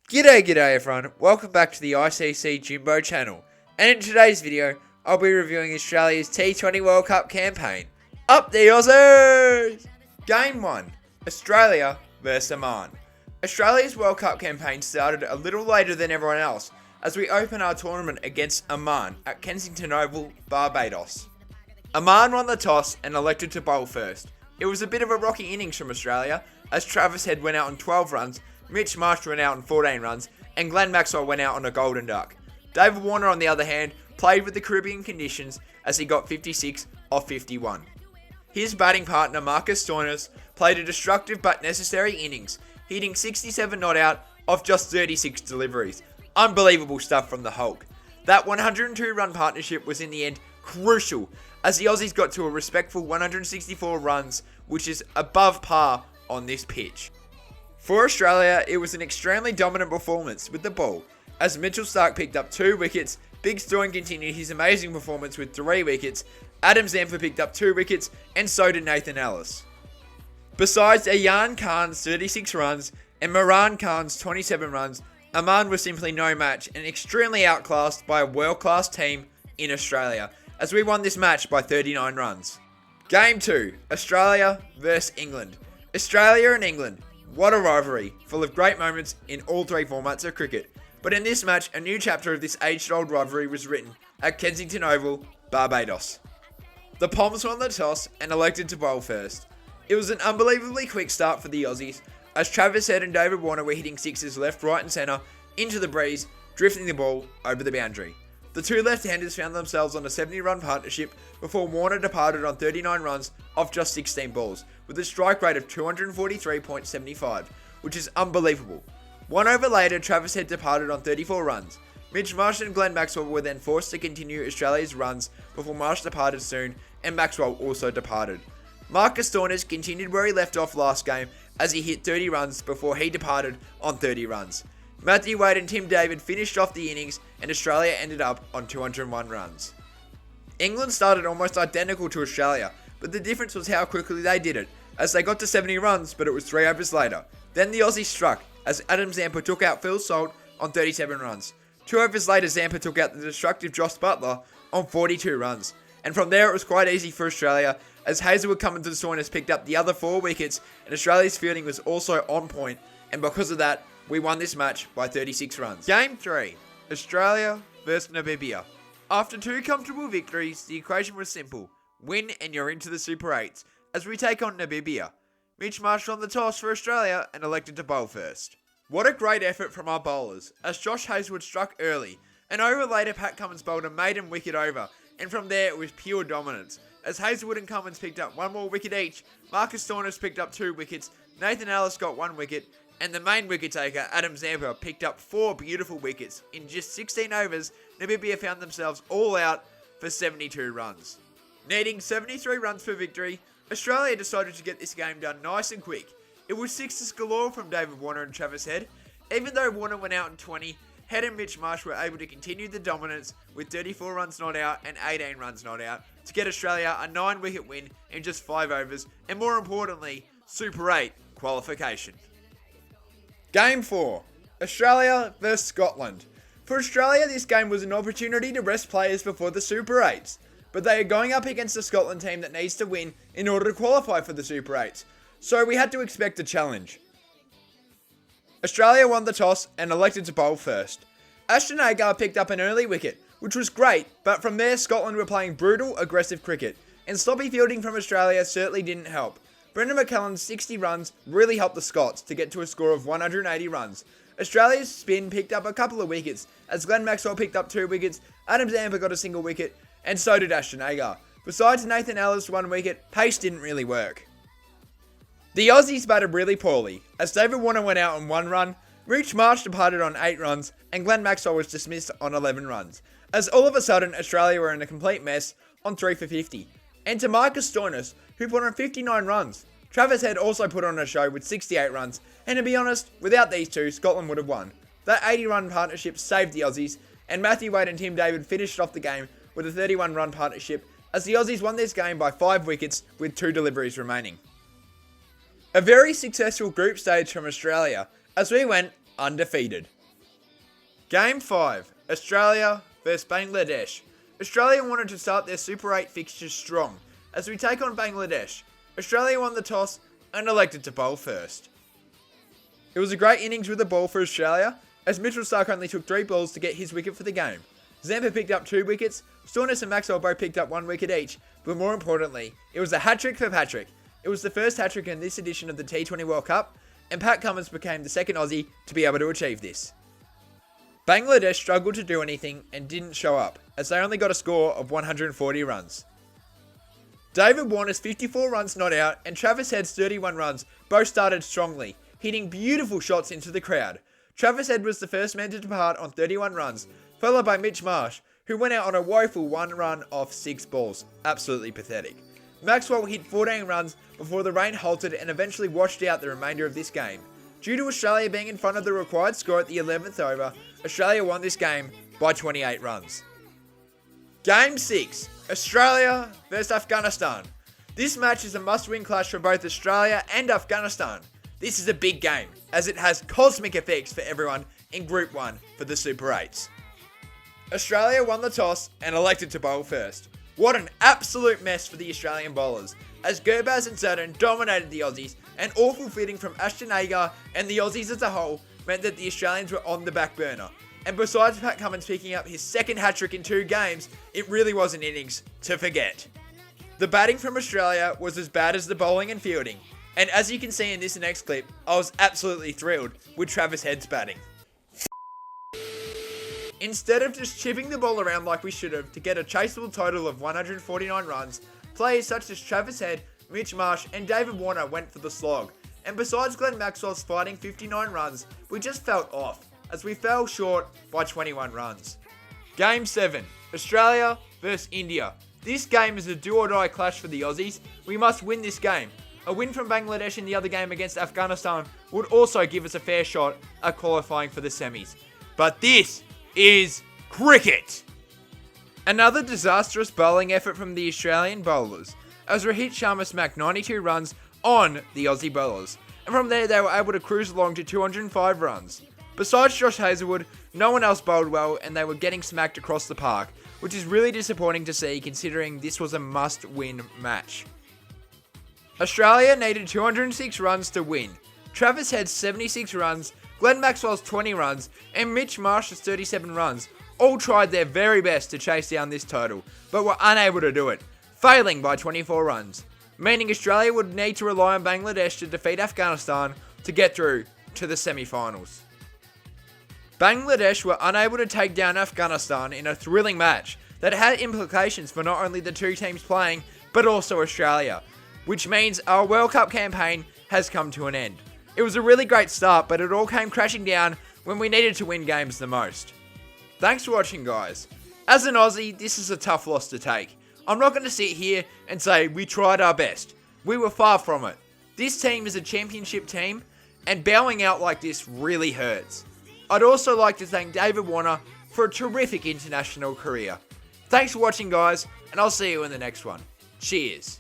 G'day everyone, welcome back to the ICC Jimbo channel, and in today's video, I'll be reviewing Australia's T20 World Cup campaign. Up the Aussies! Game 1, Australia vs Oman. Australia's World Cup campaign started a little later than everyone else, as we open our tournament against Oman at Kensington Oval, Barbados. Oman won the toss and elected to bowl first. It was a bit of a rocky innings from Australia, as Travis Head went out on 12 runs, Mitch Marsh went out on 14 runs, and Glenn Maxwell went out on a golden duck. David Warner, on the other hand, played with the Caribbean conditions as he got 56 off 51. His batting partner, Marcus Stoinis, played a destructive but necessary innings, hitting 67 not out off just 36 deliveries. Unbelievable stuff from the Hulk. That 102 run partnership was in the end crucial, as the Aussies got to a respectful 164 runs, which is above par on this pitch. For Australia, it was an extremely dominant performance with the ball, as Mitchell Starc picked up 2 wickets, Big Stoin continued his amazing performance with 3 wickets, Adam Zampa picked up 2 wickets, and so did Nathan Ellis. Besides Ayan Khan's 36 runs and Moran Khan's 27 runs, Oman was simply no match and extremely outclassed by a world-class team in Australia, as we won this match by 39 runs. Game 2, Australia vs England. Australia and England. What a rivalry, full of great moments in all 3 formats of cricket. But in this match, a new chapter of this age-old rivalry was written at Kensington Oval, Barbados. The Poms won the toss and elected to bowl first. It was an unbelievably quick start for the Aussies, as Travis Head and David Warner were hitting sixes left, right and centre into the breeze, drifting the ball over the boundary. The 2 left-handers found themselves on a 70-run partnership before Warner departed on 39 runs off just 16 balls, with a strike rate of 243.75, which is unbelievable. 1 over later, Travis Head departed on 34 runs. Mitch Marsh and Glenn Maxwell were then forced to continue Australia's runs before Marsh departed soon, and Maxwell also departed. Marcus Stoinis continued where he left off last game, as he hit 30 runs before he departed on 30 runs. Matthew Wade and Tim David finished off the innings, and Australia ended up on 201 runs. England started almost identical to Australia, but the difference was how quickly they did it, as they got to 70 runs, but it was 3 overs later. Then the Aussies struck, as Adam Zampa took out Phil Salt on 37 runs. 2 overs later, Zampa took out the destructive Joss Buttler on 42 runs. And from there, it was quite easy for Australia, as Hazlewood coming to the Stoinis picked up the other 4 wickets, and Australia's fielding was also on point, and because of that, we won this match by 36 runs. Game 3, Australia vs Namibia. After 2 comfortable victories, the equation was simple. Win and you're into the Super 8s, as we take on Namibia. Mitch Marsh won the toss for Australia and elected to bowl first. What a great effort from our bowlers, as Josh Hazlewood struck early. An over later, Pat Cummins bowled a maiden wicket over, and from there it was pure dominance, as Hazlewood and Cummins picked up 1 more wicket each, Marcus Stoinis picked up 2 wickets, Nathan Ellis got 1 wicket, and the main wicket taker, Adam Zampa, picked up 4 beautiful wickets. In just 16 overs, Namibia found themselves all out for 72 runs. Needing 73 runs for victory, Australia decided to get this game done nice and quick. It was sixes galore from David Warner and Travis Head. Even though Warner went out in 20, Head and Mitch Marsh were able to continue the dominance with 34 runs not out and 18 runs not out to get Australia a 9-wicket win in just 5 overs, and more importantly, Super 8 qualification. Game 4, Australia vs Scotland. For Australia, this game was an opportunity to rest players before the Super 8s, but they are going up against a Scotland team that needs to win in order to qualify for the Super 8s, so we had to expect a challenge. Australia won the toss and elected to bowl first. Ashton Agar picked up an early wicket, which was great, but from there Scotland were playing brutal, aggressive cricket, and sloppy fielding from Australia certainly didn't help. Brendan McCullum's 60 runs really helped the Scots to get to a score of 180 runs. Australia's spin picked up a couple of wickets, as Glenn Maxwell picked up 2 wickets, Adam Zampa got a single wicket, and so did Ashton Agar. Besides Nathan Ellis' 1 wicket, pace didn't really work. The Aussies batted really poorly, as David Warner went out on 1 run, Mitch Marsh departed on 8 runs, and Glenn Maxwell was dismissed on 11 runs, as all of a sudden Australia were in a complete mess on 3 for 50. And to Marcus Stoinis, who put on 59 runs. Travis Head also put on a show with 68 runs, and to be honest, without these 2, Scotland would have won. That 80-run partnership saved the Aussies, and Matthew Wade and Tim David finished off the game with a 31-run partnership, as the Aussies won this game by 5 wickets with 2 deliveries remaining. A very successful group stage from Australia, as we went undefeated. Game 5, Australia vs Bangladesh. Australia wanted to start their Super 8 fixtures strong as we take on Bangladesh. Australia won the toss and elected to bowl first. It was a great innings with the ball for Australia, as Mitchell Starc only took 3 balls to get his wicket for the game. Zampa picked up 2 wickets, Stoinis and Maxwell both picked up 1 wicket each, but more importantly, it was a hat-trick for Patrick. It was the first hat-trick in this edition of the T20 World Cup, and Pat Cummins became the second Aussie to be able to achieve this. Bangladesh struggled to do anything and didn't show up, as they only got a score of 140 runs. David Warner's 54 runs not out and Travis Head's 31 runs both started strongly, hitting beautiful shots into the crowd. Travis Head was the first man to depart on 31 runs, followed by Mitch Marsh, who went out on a woeful 1 run off 6 balls. Absolutely pathetic. Maxwell hit 14 runs before the rain halted and eventually washed out the remainder of this game. Due to Australia being in front of the required score at the 11th over, Australia won this game by 28 runs. Game 6, Australia vs Afghanistan. This match is a must-win clash for both Australia and Afghanistan. This is a big game, as it has cosmic effects for everyone in Group 1 for the Super 8s. Australia won the toss and elected to bowl first. What an absolute mess for the Australian bowlers, as Gurbaz and Saturn dominated the Aussies, and awful fitting from Ashton Agar and the Aussies as a whole meant that the Australians were on the back burner. And besides Pat Cummins picking up his second hat-trick in 2 games, it really was an innings to forget. The batting from Australia was as bad as the bowling and fielding, and as you can see in this next clip, I was absolutely thrilled with Travis Head's batting. Instead of just chipping the ball around like we should have to get a chaseable total of 149 runs, players such as Travis Head, Mitch Marsh and David Warner went for the slog. And besides Glenn Maxwell's fighting 59 runs, we just felt off, as we fell short by 21 runs. Game 7, Australia vs India. This game is a do-or-die clash for the Aussies. We must win this game. A win from Bangladesh in the other game against Afghanistan would also give us a fair shot at qualifying for the semis. But this is cricket! Another disastrous bowling effort from the Australian bowlers, as Rohit Sharma smacked 92 runs on the Aussie bowlers, and from there they were able to cruise along to 205 runs. Besides Josh Hazlewood, no one else bowled well and they were getting smacked across the park, which is really disappointing to see considering this was a must-win match. Australia needed 206 runs to win. Travis Head's 76 runs, Glenn Maxwell's 20 runs, and Mitch Marsh's 37 runs all tried their very best to chase down this total, but were unable to do it, failing by 24 runs, meaning Australia would need to rely on Bangladesh to defeat Afghanistan to get through to the semi-finals. Bangladesh were unable to take down Afghanistan in a thrilling match that had implications for not only the 2 teams playing, but also Australia, which means our World Cup campaign has come to an end. It was a really great start, but it all came crashing down when we needed to win games the most. Thanks for watching, guys. As an Aussie, this is a tough loss to take. I'm not going to sit here and say we tried our best. We were far from it. This team is a championship team, and bowing out like this really hurts. I'd also like to thank David Warner for a terrific international career. Thanks for watching, guys, and I'll see you in the next one. Cheers.